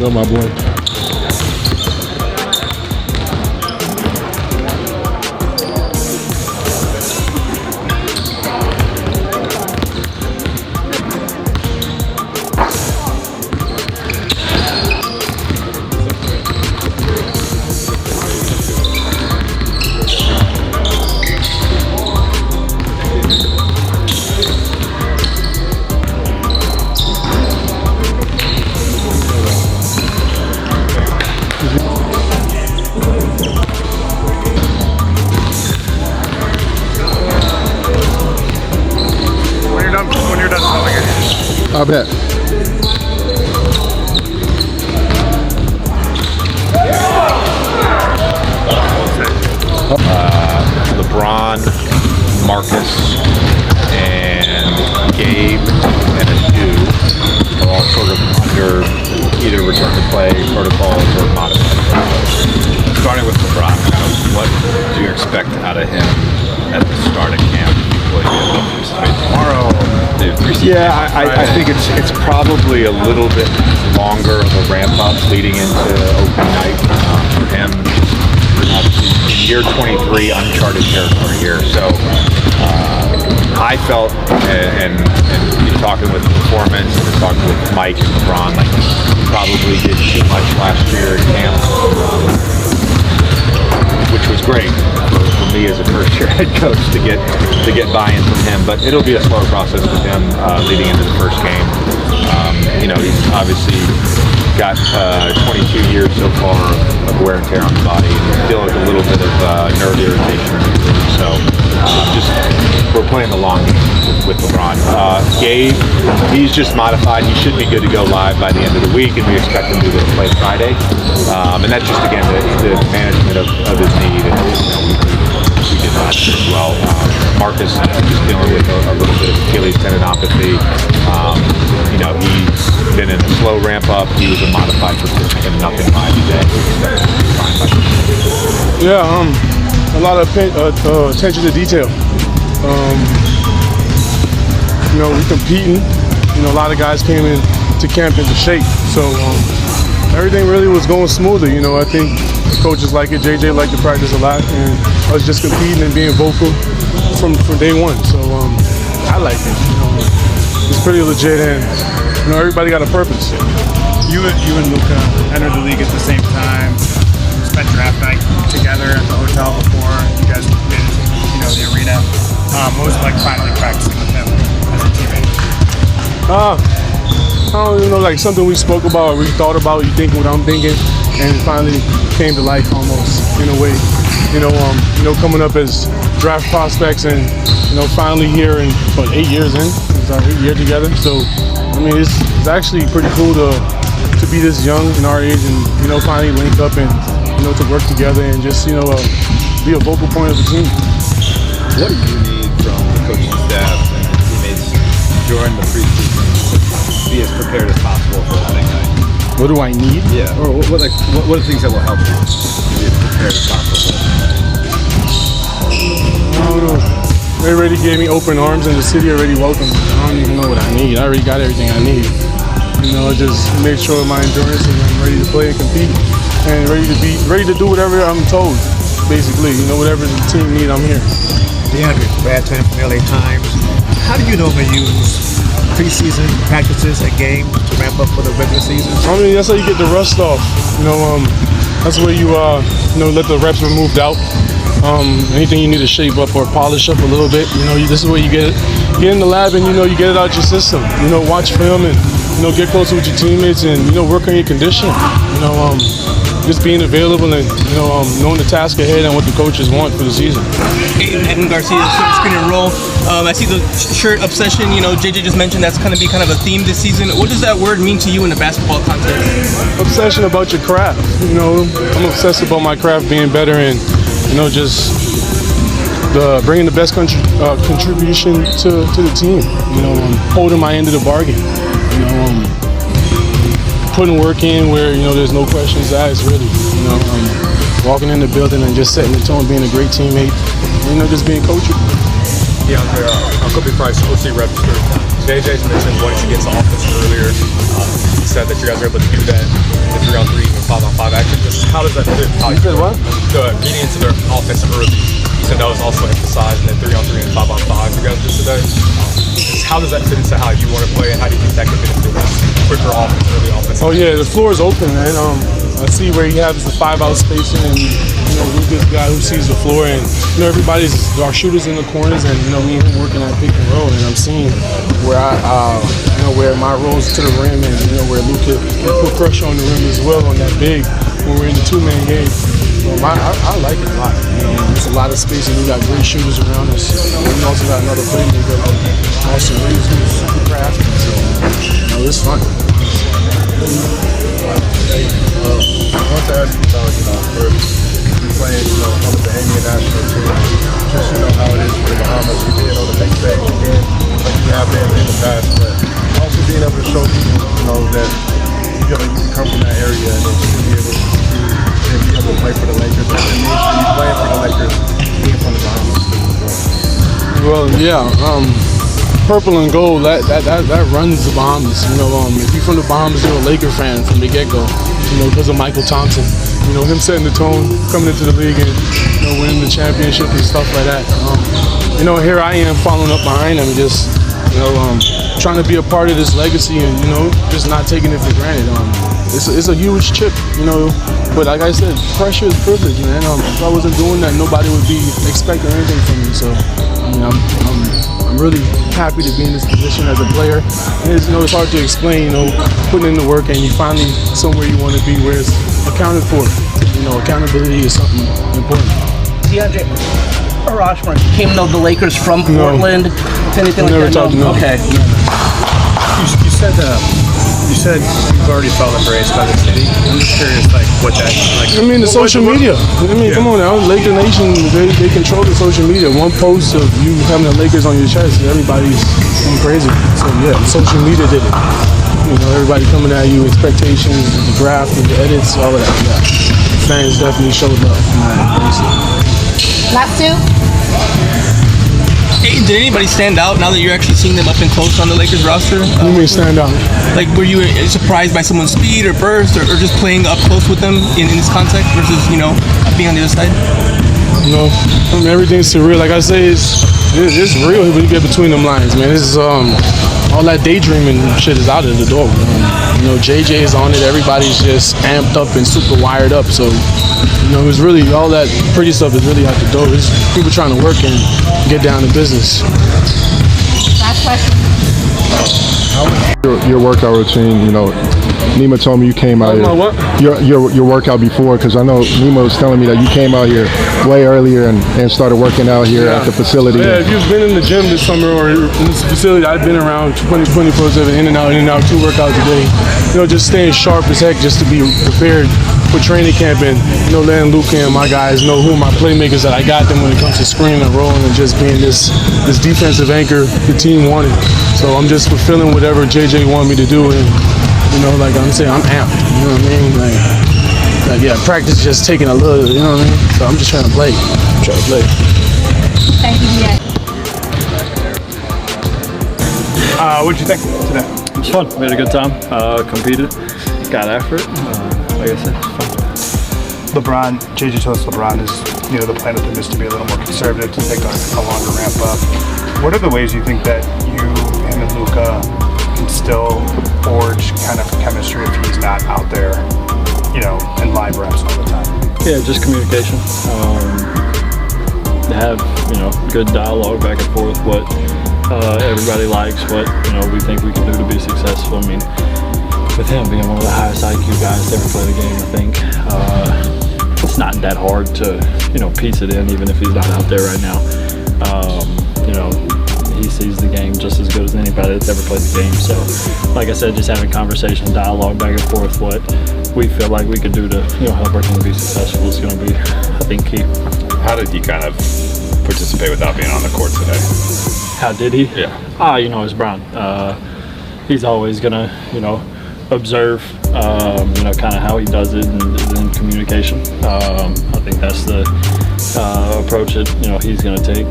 go, my boy. When you're done filming it. I bet. LeBron, Marcus, and Gabe, and Adu are all sort of under either return to play protocols or modified. Starting with LeBron, what do you expect out of him at the start of camp? Will he participate tomorrow? Yeah, I think it's probably a little bit longer of a ramp up leading into opening night for him. Obviously, in year 23, uncharted territory here. So I felt, and talking with the performance and talking with Mike and LeBron, like he probably did too much last year at camp, which was great for me as a first-year head coach to get buy-in from him. But it'll be a slow process with him leading into the first game. He's obviously got 22 years so far of wear and tear on the body, dealing with a little bit of nerve irritation. So we're playing the long game with LeBron. Gabe, he's just modified. He should be good to go live by the end of the week, and we expect him to play Friday. And that's just, again, the management of his knee that we did last year as well. Marcus is dealing with a little bit of Achilles tendinopathy. He's been in a slow ramp up. He was a modified participant, nothing live today. Yeah, a lot of attention to detail. We're competing. A lot of guys came in to camp into shape. So everything really was going smoothly. I think the coaches like it. JJ liked to practice a lot, and I was just competing and being vocal from day one. So I liked it. It's pretty legit, and everybody got a purpose. You and Luka entered the league at the same time. Spent draft night together at the hotel before you guys did, the arena. What was it like finally practicing with him as a teammate? I don't even know, like something we spoke about or we thought about. You thinking what I'm thinking, and it finally came to life almost in a way. Coming up as draft prospects, and finally here in 8 years in. It's our 8th year together. So it's actually pretty cool to be this young in our age and finally link up and to work together and just be a vocal point of the team. What do you need from the coaching staff and teammates during the preseason to be as prepared as possible for opening night? What do I need? Yeah. Or what are the things that will help you to be as prepared as possible? I don't know. They already gave me open arms, and the city already welcomed me. I don't even know what I need. I already got everything I need. Just make sure my endurance and I'm ready to play and compete, and ready to do whatever I'm told. Basically, whatever the team need, I'm here. DeAndre, Brad Turner from LA Times. How do you normally use preseason practices and games to ramp up for the regular season? That's how you get the rust off. That's where you let the reps be moved out. Anything you need to shape up or polish up a little bit, this is where you get in the lab and you get it out your system. Watch film and get closer with your teammates and work on your condition. Just being available and knowing the task ahead and what the coaches want for the season. Edwin Garcia, screen and roll. I see the shirt obsession. JJ just mentioned that's going to be kind of a theme this season. What does that word mean to you in the basketball context? Obsession about your craft. I'm obsessed about my craft being better and just bringing the best contribution to the team. Holding my end of the bargain. Putting work in where there's no questions asked really. Walking in the building and just setting the tone, being a great teammate. Just being coachable. DeAndre, Kobe Price, we'll see register. JJ's mentioned wanting to get to offense earlier. He said that you guys are able to do that in the 3-on-3 and 5-on-5 action. Just how does that fit? You said what? Getting into their offense early. He said that was also emphasized in the 3-on-3 and 5-on-5 you guys did today. Just how does that fit into how you want to play, and how do you think that could benefit quicker offense, early offense? Oh yeah, the floor is open, man. I see where he has the 5-out spacing, and we're this guy who sees the floor, and everybody's our shooters in the corners, and me and him working at pick and roll, and I'm seeing where where my rolls to the rim, and where Luke can put pressure on the rim as well on that big when we're in the 2-man game. I like it a lot. There's a lot of space, and we got great shooters around us. We also got another playmaker like Austin Reeves, who's super crafty. So it's fun. I want to ask you about, for you playing, on the Bahamian national team, just, how it is for the Bahamas, you being on the next day again, like you have been in the past, but also being able to show people, that you can come from that area and then to be able to be able to play for the Lakers, and then be playing for the Lakers, being from the Bahamas. Well, yeah, purple and gold, that runs the Bahamas. If you're from the Bahamas, you're a Laker fan from the get-go, because of Michael Thompson. Him setting the tone, coming into the league and, winning the championship and stuff like that. Here I am following up behind him, just, trying to be a part of this legacy and, just not taking it for granted. It's a huge chip, but like I said, pressure is privilege, man. If I wasn't doing that, nobody would be expecting anything from me. So, I'm really happy to be in this position as a player. And it's hard to explain, putting in the work and you finally somewhere you want to be where it's accounted for. Accountability is something important. DeAndre or Ashburn came to the Lakers from Portland. Anything like never that? talked to him. Okay. You said you've already felt embraced by the city. I'm just curious, what that the social media. Come on now, Laker Nation, they control the social media. One post of you having the Lakers on your chest, everybody's going crazy. So yeah, social media did it. Everybody coming at you, expectations, the draft, and the edits, all of that. Yeah, fans definitely showed love. Last two. Hey, did anybody stand out now that you're actually seeing them up and close on the Lakers roster? What do you mean stand out? Were you surprised by someone's speed or burst, or just playing up close with them in this context versus, being on the other side? Everything's surreal. Like I say, it's real when you get between them lines, man. This is all that daydreaming shit is out of the door. JJ is on it. Everybody's just amped up and super wired up. So, it's really all that pretty stuff is really out the door. It's people trying to work and get down to business. Last question. Your workout routine, Nima told me you came out here. Your workout before, because I know Nima was telling me that you came out here way earlier and started working out here at the facility. Yeah, if you've been in the gym this summer or in this facility, I've been around 24/7, in and out, 2 workouts a day. Just staying sharp as heck, just to be prepared for training camp, and letting Luke and my guys know who are my playmakers, that I got them when it comes to screening and rolling, and just being this defensive anchor the team wanted. So I'm just fulfilling whatever JJ wanted me to do, and like I'm saying, I'm amped. You know what I mean? Yeah, practice just taking a little. You know what I mean? So I'm just trying to play. Thank you, DeAndre. What'd you think today? It was fun. We had a good time. Competed. Got after it. Like I said, it's fun. JJ told us LeBron is, the plan with him is to be a little more conservative, to take a longer ramp up. What are the ways you think that him and Luka can still forge kind of chemistry if he's not out there, in live reps all the time? Yeah, just communication. To have, good dialogue back and forth, what everybody likes, what, we think we can do to be successful. I mean, with him being one of the highest IQ guys to ever play the game, I think it's not that hard to, piece it in, even if he's not out there right now. He sees the game just as good as anybody that's ever played the game. So, like I said, just having conversation, dialogue back and forth, what we feel like we could do to, help our team be successful is going to be, I think, key. How did he kind of participate without being on the court today? How did he? Yeah. It's Brown. He's always going to, observe, kind of how he does it, and then communication. I think that's the approach that he's going to take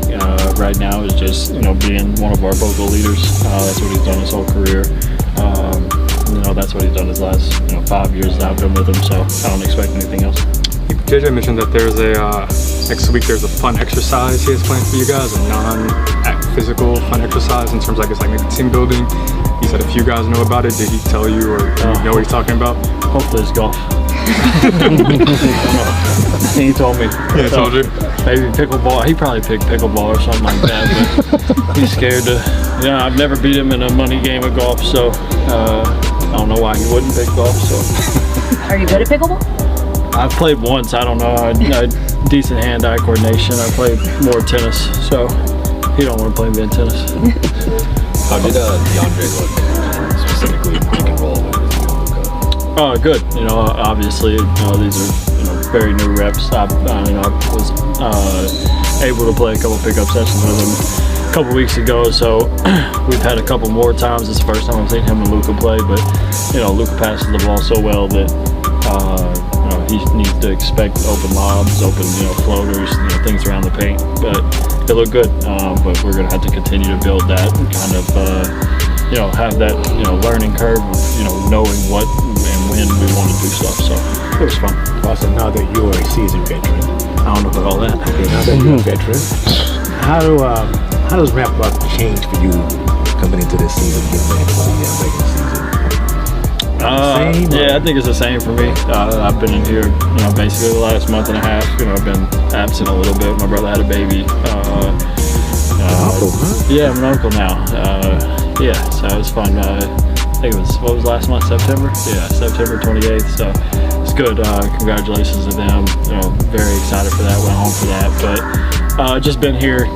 right now is just being one of our vocal leaders. That's what he's done his whole career. That's what he's done his last 5 years that I've been with him. So I don't expect anything else. JJ mentioned that there's next week there's a fun exercise he has planned for you guys, a non-physical fun exercise in terms of maybe team building. He said a few guys know about it. Did he tell you, or do you know what he's talking about? Hopefully it's golf. He told me. Yeah, told you. Maybe pickleball. He probably picked pickleball or something like that. But he's scared to. I've never beat him in a money game of golf, so I don't know why he wouldn't pick golf. So. Are you good at pickleball? I've played once. I don't know. I had decent hand-eye coordination. I played more tennis, so he don't want to play me in tennis. How did DeAndre look specifically pick and roll with Luka? Oh, good. Obviously, these are very new reps. I was able to play a couple pickup sessions with him a couple weeks ago, so we've had a couple more times. It's the first time I've seen him and Luka play, but Luka passes the ball so well that he needs to expect open lobs, open floaters, things around the paint. But they look good. But we're gonna have to continue to build that and kind of have that learning curve of knowing what and when we want to do stuff. So it was fun. Also, now that you're a seasoned veteran, I don't know about all that. okay, now that you're a veteran, how does ramp up change for you coming into this season, getting ready for the regular season? Same, I think it's the same for me. I've been in here, basically the last month and a half. I've been absent a little bit. My brother had a baby. Uncle, huh? Yeah, I'm an uncle now. So it was fun. I think it was, what was last month, September? Yeah, September 28th. So it's good. Congratulations to them. Very excited for that. Went home for that. But just been here,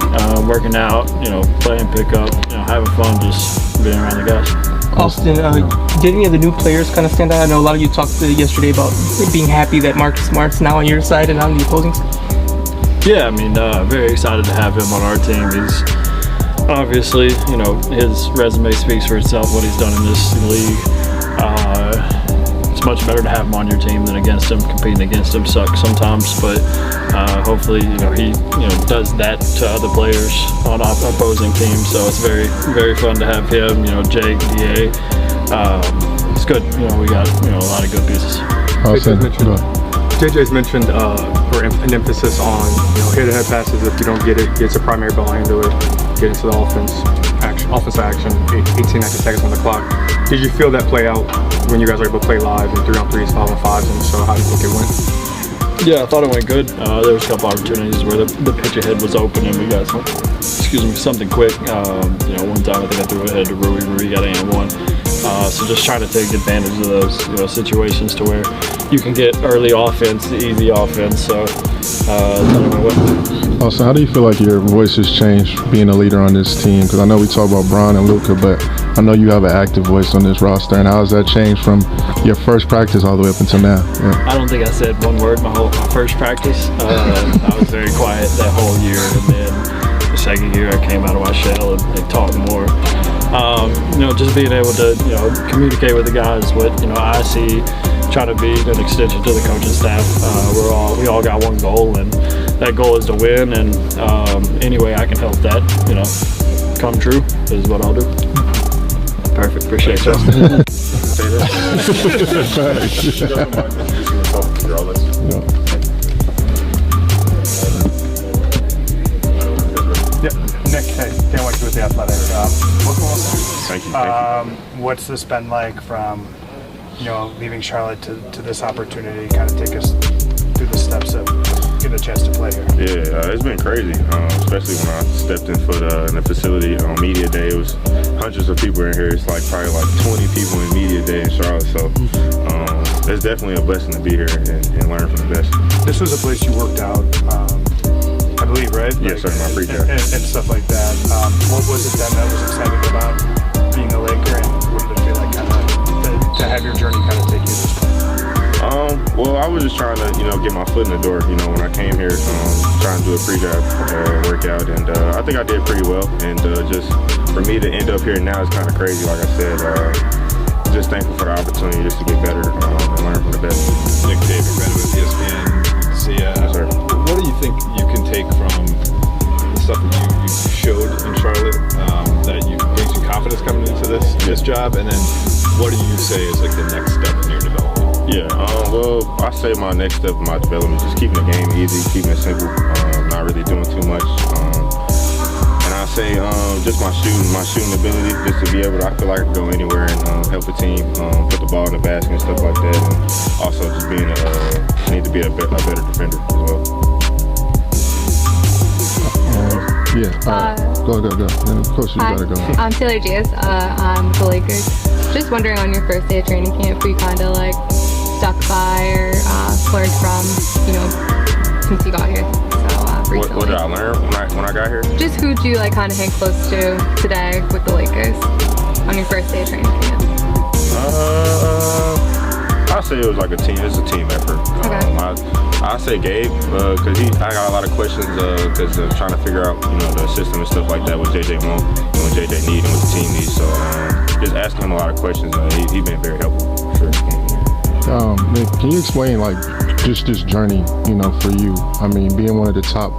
working out, playing pickup, having fun, just being around the guys. Austin, did any of the new players kind of stand out? I know a lot of you talked yesterday about being happy that Marcus Smart's now on your side and on the opposing side. Yeah, very excited to have him on our team. He's obviously, his resume speaks for itself, what he's done in this league. It's much better to have him on your team than against him. Competing against him sucks sometimes, but hopefully, he does that to other players on opposing teams. So it's very, very fun to have him. Jake, DA. It's good. We got a lot of good pieces. JJ's mentioned an emphasis on head-to-head passes. If you don't get it, gets a primary ball into it, get into the offensive action. 18 extra seconds on the clock. Did you feel that play out when you guys were able to play live in 3-on-3s, 5-on-5s, and so how do you think it went? Yeah, I thought it went good. There was a couple opportunities where the pitch ahead was open and we got something quick. One time I think I threw it ahead to Rui. Rui got an one. So just trying to take advantage of those situations to where you can get early offense, easy offense. So Also, how do you feel like your voice has changed being a leader on this team? Because I know we talk about Bron and Luka, but I know you have an active voice on this roster. And how has that changed from your first practice all the way up until now? Yeah. I don't think I said one word my first practice. I was very quiet that whole year, and then the second year I came out of my shell and talked more. Just being able to communicate with the guys what I see, try to be an extension to the coaching staff. We all got one goal, and that goal is to win. And any way I can help that come true is what I'll do. Perfect. Appreciate it. Nick, hey, can't wait to with the Athletic. Thank you. What's this been like from, leaving Charlotte to this opportunity? Kind of take us through the steps of getting a chance to play here. Yeah, it's been crazy, especially when I stepped in foot in the facility on media day. It was hundreds of people in here. It's probably 20 people in media day in Charlotte. So it's definitely a blessing to be here and learn from the best. This was a place you worked out, I believe, right? Yes, sir, my pre-draft. And stuff like that. What was it then that was exciting about being a Laker, and what did it feel like to have your journey kind of take you this way? Well, I was just trying to, get my foot in the door. When I came here, trying to do a pre-draft workout, and I think I did pretty well. And just for me to end up here now is kind of crazy. Like I said, just thankful for the opportunity just to get better and learn from the best. Nick David, with ESPN. See, Yes, sir. what do you think you can take from the stuff that you showed in Charlotte that gives you confidence coming into this job, and then what do you say is like the next step in your development? Yeah, well, I say my next step in my development is just keeping the game easy, keeping it simple, not really doing too much. And I say just my shooting ability, just to be able to, I feel like I can go anywhere and help the team, put the ball in the basket and stuff like that, and also just being need to be a better defender as well. Go. Coach, you gotta go. I'm Taylor Diaz. I'm with the Lakers. Just wondering, on your first day of training camp, were you kind of like stuck by or learned from, since you got here? So recently. What did I learn when I got here? Just who'd you like kind of hang close to today with the Lakers on your first day of training camp? I'd say it was like a team. It's a team effort. Okay. I'd say Gabe, because I got a lot of questions because of trying to figure out, the system and stuff like that, what JJ want, and what JJ need, and what the team needs. So just asking him a lot of questions. He's been very helpful. For sure. Can you explain just this journey, for you? I mean, being one of the top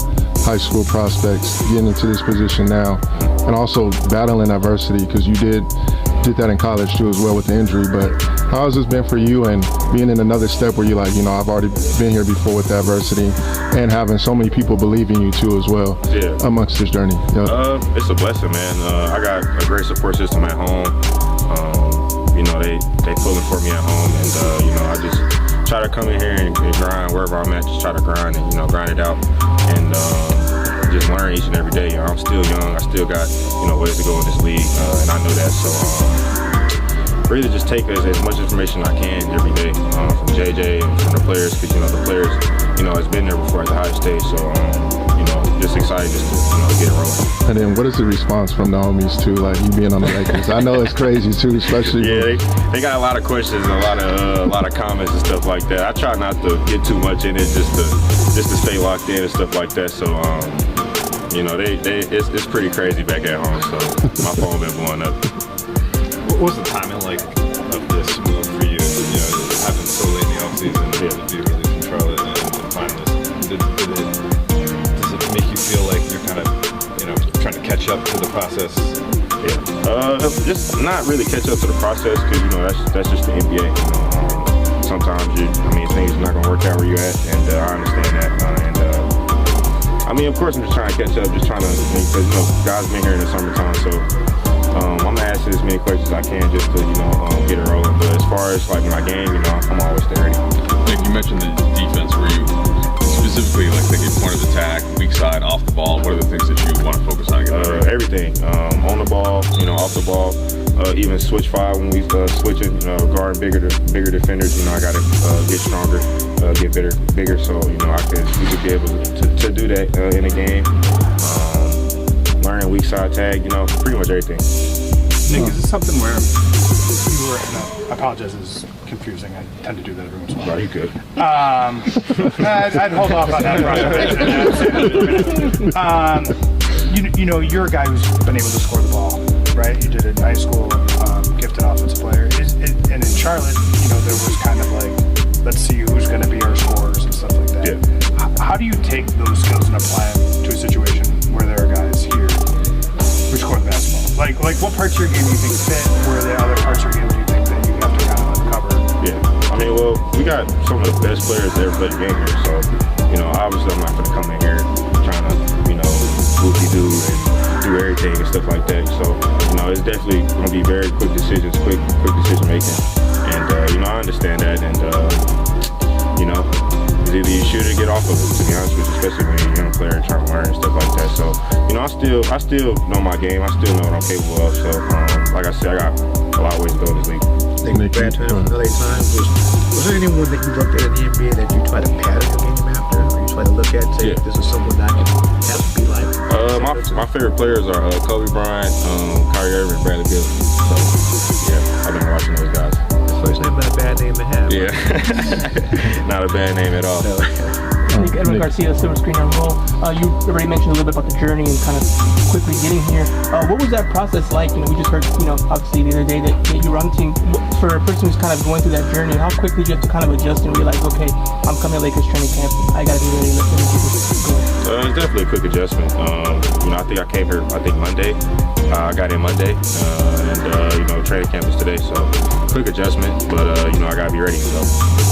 high school prospects, getting into this position now, and also battling adversity, because you did that in college too as well with the injury. But how has this been for you, and being in another step where you're like, I've already been here before with the adversity, and having so many people believe in you too as well amongst this journey? It's a blessing, man. I got a great support system at home. They pulling for me at home, and I just try to come in here and grind wherever I'm at. Just try to grind and grind it out, and just learn each and every day. I'm still young. I still got ways to go in this league, and I know that. So really just take as much information I can every day from JJ and from the players, because the players has been there before at the highest stage. So just excited just to get it rolling. And then what is the response from the homies too, like you being on the Lakers? I know it's crazy too, especially. Yeah, they got a lot of questions and a lot of comments and stuff like that. I try not to get too much in it, just to stay locked in and stuff like that. So it's pretty crazy back at home. So my phone been blowing up. What was the timing like of this move for you? It happened so late in the offseason to be released from Charlotte and finalists. Does it make you feel like you're kind of trying to catch up to the process? Yeah, just not really catch up to the process, because that's just the NBA. Sometimes things are not gonna work out where you're at, and I understand that. Of course, I'm just trying to catch up, just trying to, because guys been here in the summertime, so I'm gonna ask as many questions as I can just to get it rolling. But as far as my game, I'm always there ready. Like you mentioned the defense, where you specifically thinking point of attack, weak side, off the ball. What are the things that you want to focus on? Everything, on the ball, off the ball, even switch five when we switching, guarding bigger defenders. I gotta get stronger, get bigger. So we could be able to do that in a game. Learning weak side tag, pretty much everything. Nick, is this something where you were? I apologize, it's confusing. I tend to do that every once in a while. Right, you good? I'd hold off on that. You're a guy who's been able to score the ball, right? You did it in high school, gifted offensive player. And in Charlotte, there was kind of like, let's see who's going to be our scorers and stuff like that. Yeah. How do you take those skills and apply them to a situation where there are guys here who score the basketball? Like what parts of your game do you think fit? Where are the other parts of your game do you think that you have to kind of uncover? Yeah. We got some of the best players that ever played the game here. So, obviously I'm not going to come in here trying to, whoopie-doo and do everything and stuff like that. So, it's definitely going to be very quick decisions, quick decision making. And, I understand that. And, it's either you shoot or get off of it, to be honest with you, especially when you're a young player and trying to learn and stuff like that. So, I still know my game. I still know what I'm capable of. So, like I said, I got a lot of ways to go in this league. Nick, back to LA Times. Was there anyone that you looked at in the NBA that you try to pattern your game after, or you try to look at and say, this is someone that I can have to be like? My favorite players are Kobe Bryant, Kyrie Irving, and Bradley Beal. So, I've been watching those guys. First name, not a bad name to have. Yeah, not a bad name at all. No. Nick, Edwin Garcia, silver screener role. You already mentioned a little bit about the journey and kind of quickly getting here. What was that process like? You know, we just heard, you know, obviously the other day that you were on the team. For a person who's kind of going through that journey, how quickly do you have to kind of adjust and realize, okay, I'm coming to Lakers training camp. I got to be ready. Let me keep this going. It's definitely a quick adjustment. You know, I think I came here, Monday. I got in Monday, and you know, training camp is today, so quick adjustment. But you know, I gotta be ready. So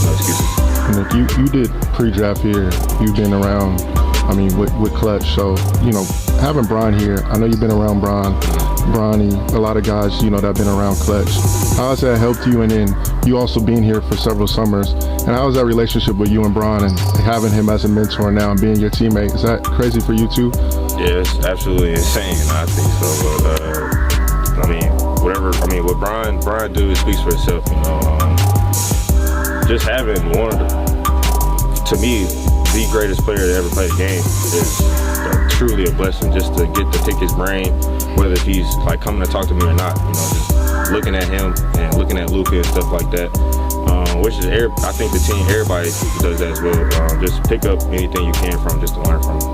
no excuses. Nick, you did pre-draft here. You've been around, I mean, with Clutch. So, you know, having Bron here, I know you've been around Bronny, a lot of guys, you know, that have been around Clutch. How has that helped you? And then you also being here for several summers. And how is that relationship with you and Bron and having him as a mentor now and being your teammate? Is that crazy for you too? Yeah, it's absolutely insane. I think so. But I mean, what Bron do, it speaks for itself. You know, just having to me, the greatest player to ever play the game is truly a blessing. Just to get to pick his brain, whether he's like coming to talk to me or not. You know, just looking at him and looking at Luka and stuff like that. Which is, I think the team, everybody does that as well. Just pick up anything you can from, just to learn from him.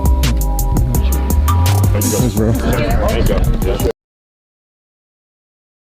Thanks, bro. Thank you.